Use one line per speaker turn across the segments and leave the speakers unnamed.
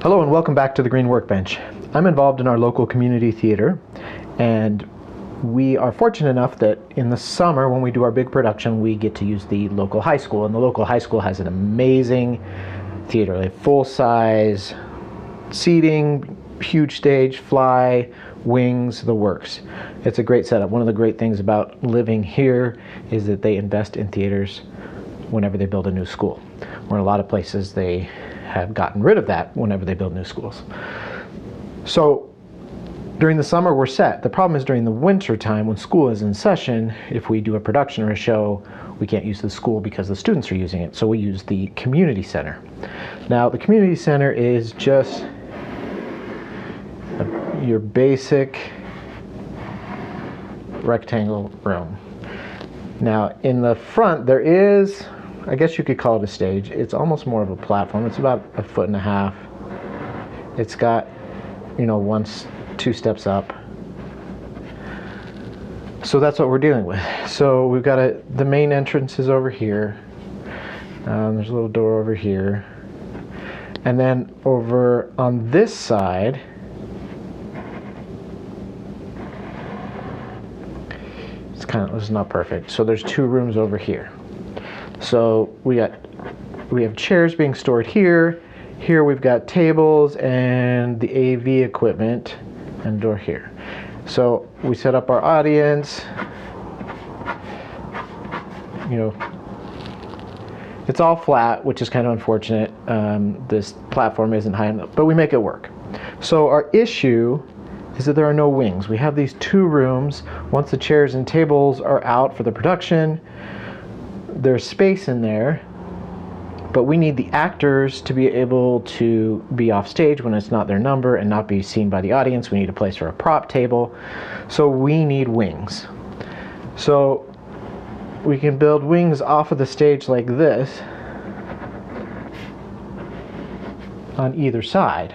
Hello and welcome back to the Green Workbench. I'm involved in our local community theater, and we are fortunate enough that in the summer when we do our big production we get to use the local high school, and the local high school has an amazing theater. They have full-size seating, huge stage, fly, wings, the works. It's a great setup. One of the great things about living here is that they invest in theaters whenever they build a new school, where in a lot of places they have gotten rid of that whenever they build new schools. So during the summer we're set. The problem is during the winter time when school is in session, if we do a production or a show, we can't use the school because the students are using it, so we use the community center. Now the community center is just your basic rectangle room. Now in the front there is, I guess you could call it a stage. It's almost more of a platform. It's about 1.5 feet. It's got, two steps up. So that's what we're dealing with. So we've got the main entrance is over here. There's a little door over here. And then over on this side, it's not perfect. So there's 2 rooms over here. So we have chairs being stored here. Here we've got tables and the AV equipment, and door here. So we set up our audience. It's all flat, which is kind of unfortunate. This platform isn't high enough, but we make it work. So our issue is that there are no wings. We have these 2 rooms. Once the chairs and tables are out for the production, there's space in there, but we need the actors to be able to be off stage when it's not their number and not be seen by the audience. We need a place for a prop table, so we need wings. So we can build wings off of the stage like this on either side.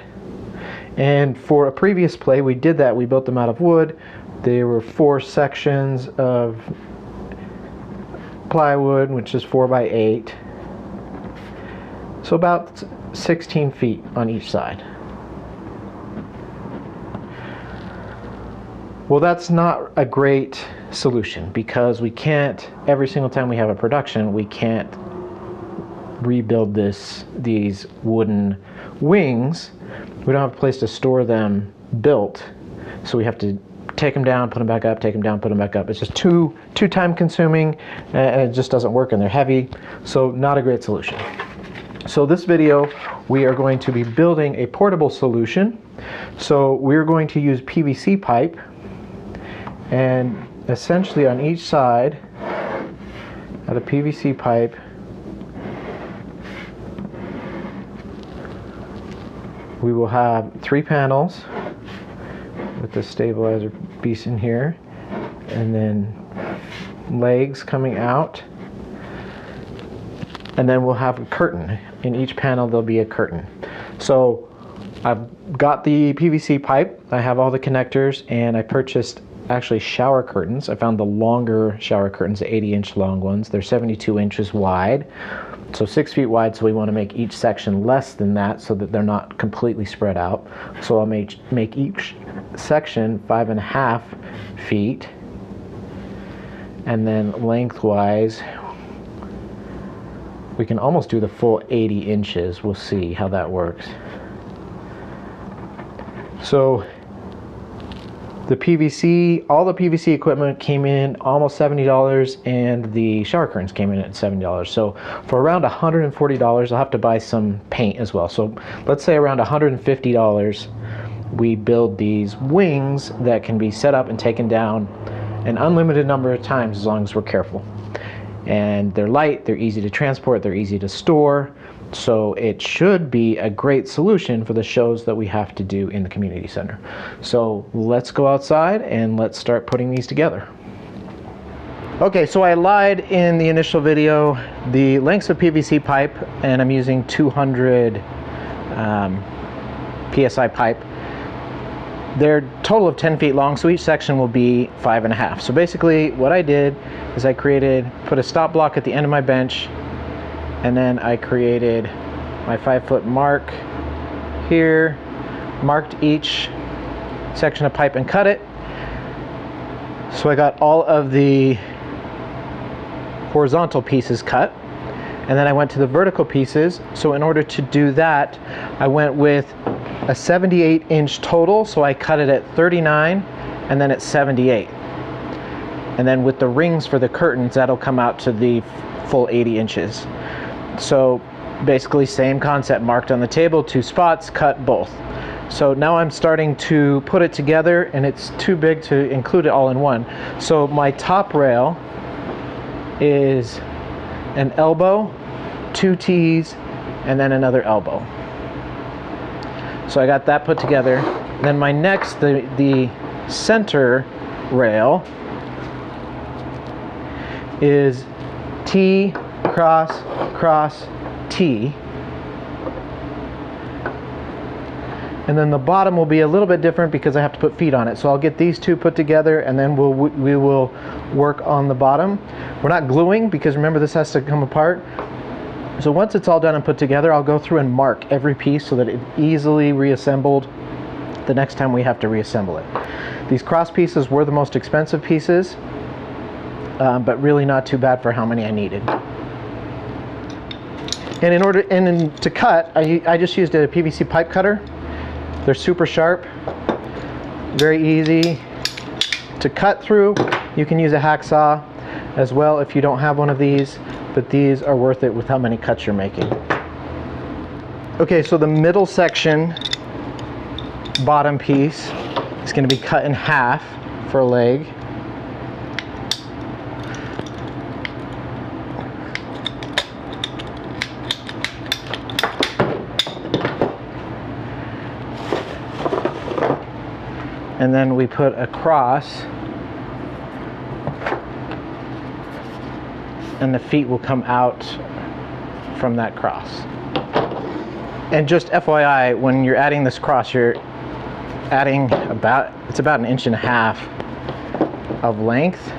And for a previous play we did that. We built them out of wood. There were 4 sections of plywood, which is 4 by 8, so about 16 feet on each side. Well, that's not a great solution because we can't, every single time we have a production, we can't rebuild these wooden wings. We don't have a place to store them built, so we have to take them down, put them back up, take them down, put them back up. It's just too time consuming, and it just doesn't work, and they're heavy, so not a great solution. So this video we are going to be building a portable solution. So we're going to use PVC pipe, and essentially on each side of the PVC pipe we will have 3 panels with the stabilizer piece in here, and then legs coming out, and then we'll have a curtain. In each panel there'll be a curtain. So I've got the PVC pipe, I have all the connectors, and I purchased actually shower curtains. I found the longer shower curtains, the 80-inch long ones. They're 72 inches wide, so 6 feet wide, so we want to make each section less than that so that they're not completely spread out. So I'll make each section 5.5 feet, and then lengthwise we can almost do the full 80 inches. We'll see how that works. So the PVC, all the PVC equipment came in almost $70, and the shower curtains came in at $70. So for around $140, I'll have to buy some paint as well. So let's say around $150, we build these wings that can be set up and taken down an unlimited number of times as long as we're careful. And they're light, they're easy to transport, they're easy to store. So it should be a great solution for the shows that we have to do in the community center. So let's go outside and let's start putting these together. Okay, so I lied in the initial video. The lengths of PVC pipe, and I'm using 200 PSI pipe. They're a total of 10 feet long, so each section will be 5.5. So basically what I did is I put a stop block at the end of my bench, and then I created my 5-foot mark here, marked each section of pipe and cut it. So I got all of the horizontal pieces cut, and then I went to the vertical pieces. So in order to do that, I went with a 78-inch total, so I cut it at 39 and then at 78. And then with the rings for the curtains, that'll come out to the full 80 inches. So basically same concept, marked on the table, 2 spots, cut both. So now I'm starting to put it together, and it's too big to include it all in one. So my top rail is an elbow, 2 T's, and then another elbow. So I got that put together. Then my next, the center rail is T, cross, cross, T. And then the bottom will be a little bit different because I have to put feet on it. So I'll get these 2 put together, and then we will work on the bottom. We're not gluing because remember, this has to come apart. So once it's all done and put together, I'll go through and mark every piece so that it's easily reassembled the next time we have to reassemble it. These cross pieces were the most expensive pieces, but really not too bad for how many I needed. And to cut, I just used a PVC pipe cutter. They're super sharp, very easy to cut through. You can use a hacksaw as well if you don't have one of these, but these are worth it with how many cuts you're making. Okay, so the middle section, bottom piece, is going to be cut in half for a leg. And then we put a cross, and the feet will come out from that cross. And just FYI, when you're adding this cross, you're adding it's about 1.5 inches of length.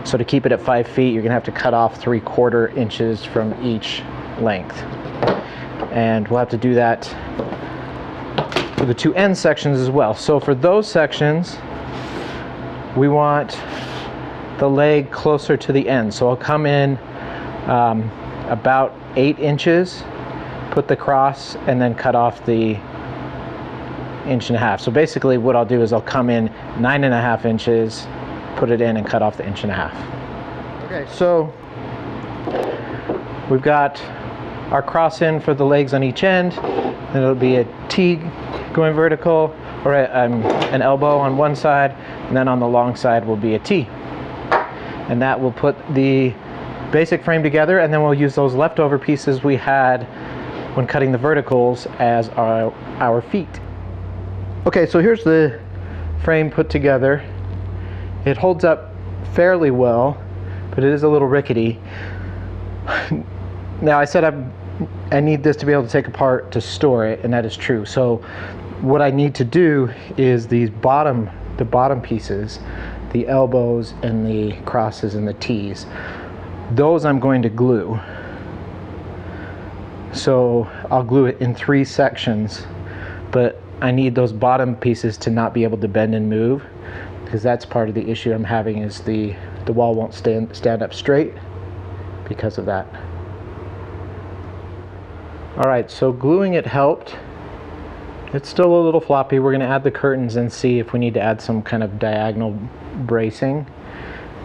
So to keep it at 5 feet, you're gonna have to cut off 3/4 inches from each length. And we'll have to do that for the 2 end sections as well. So for those sections, we want the leg closer to the end. So I'll come in about 8 inches, put the cross, and then cut off the 1.5 inches. So basically what I'll do is I'll come in 9.5 inches, put it in, and cut off the 1.5 inches. Okay, so we've got our cross in for the legs on each end. Then it'll be a T going vertical, or an elbow on one side, and then on the long side will be a T. And that will put the basic frame together, and then we'll use those leftover pieces we had when cutting the verticals as our feet. Okay, so here's the frame put together. It holds up fairly well, but it is a little rickety. Now I said I need this to be able to take apart to store it, and that is true. So what I need to do is the bottom pieces, the elbows and the crosses and the T's, those I'm going to glue. So I'll glue it in 3 sections, but I need those bottom pieces to not be able to bend and move, because that's part of the issue I'm having, is the wall won't stand up straight because of that. Alright, so gluing it helped. It's still a little floppy. We're going to add the curtains and see if we need to add some kind of diagonal bracing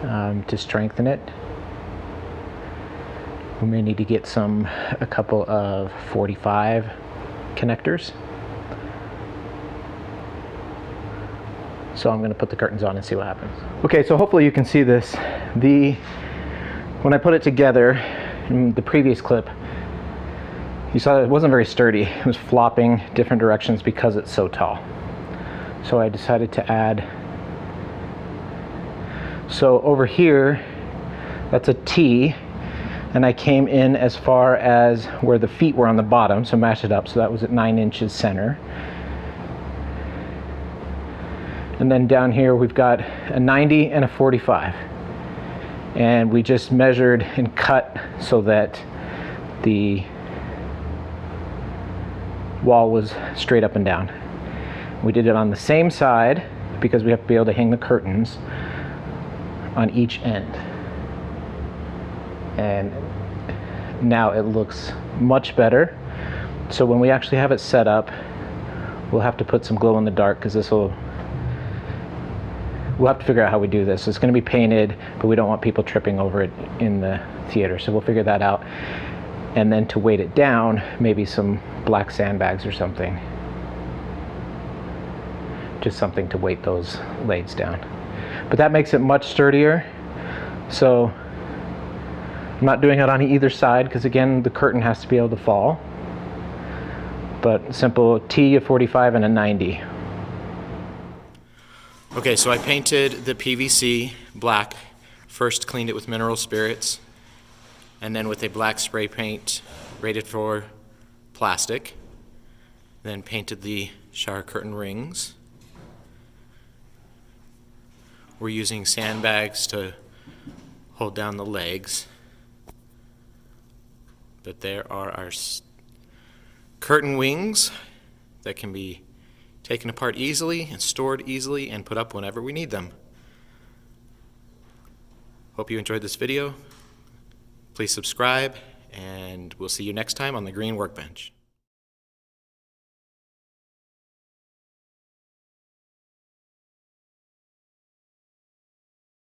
to strengthen it. We may need to get a couple of 45 connectors. So I'm going to put the curtains on and see what happens. Okay, so hopefully you can see this. When I put it together in the previous clip, you saw it wasn't very sturdy. It was flopping different directions because it's so tall. So I decided to add. So over here, that's a T, and I came in as far as where the feet were on the bottom, so matched it up. So that was at 9 inches center. And then down here we've got a 90 and a 45. And we just measured and cut so that the wall was straight up and down. We did it on the same side because we have to be able to hang the curtains on each end. And now it looks much better. So when we actually have it set up, we'll have to put some glow in the dark because we'll have to figure out how we do this. It's going to be painted, but we don't want people tripping over it in the theater, so we'll figure that out. And then to weight it down, maybe some black sandbags or something. Just something to weight those legs down. But that makes it much sturdier. So I'm not doing it on either side because again, the curtain has to be able to fall. But simple T, a 45, and a 90.
Okay, so I painted the PVC black. First cleaned it with mineral spirits, and then with a black spray paint rated for plastic. Then painted the shower curtain rings. We're using sandbags to hold down the legs. But there are our curtain wings that can be taken apart easily and stored easily and put up whenever we need them. Hope you enjoyed this video. Please subscribe, and we'll see you next time on the Green Workbench.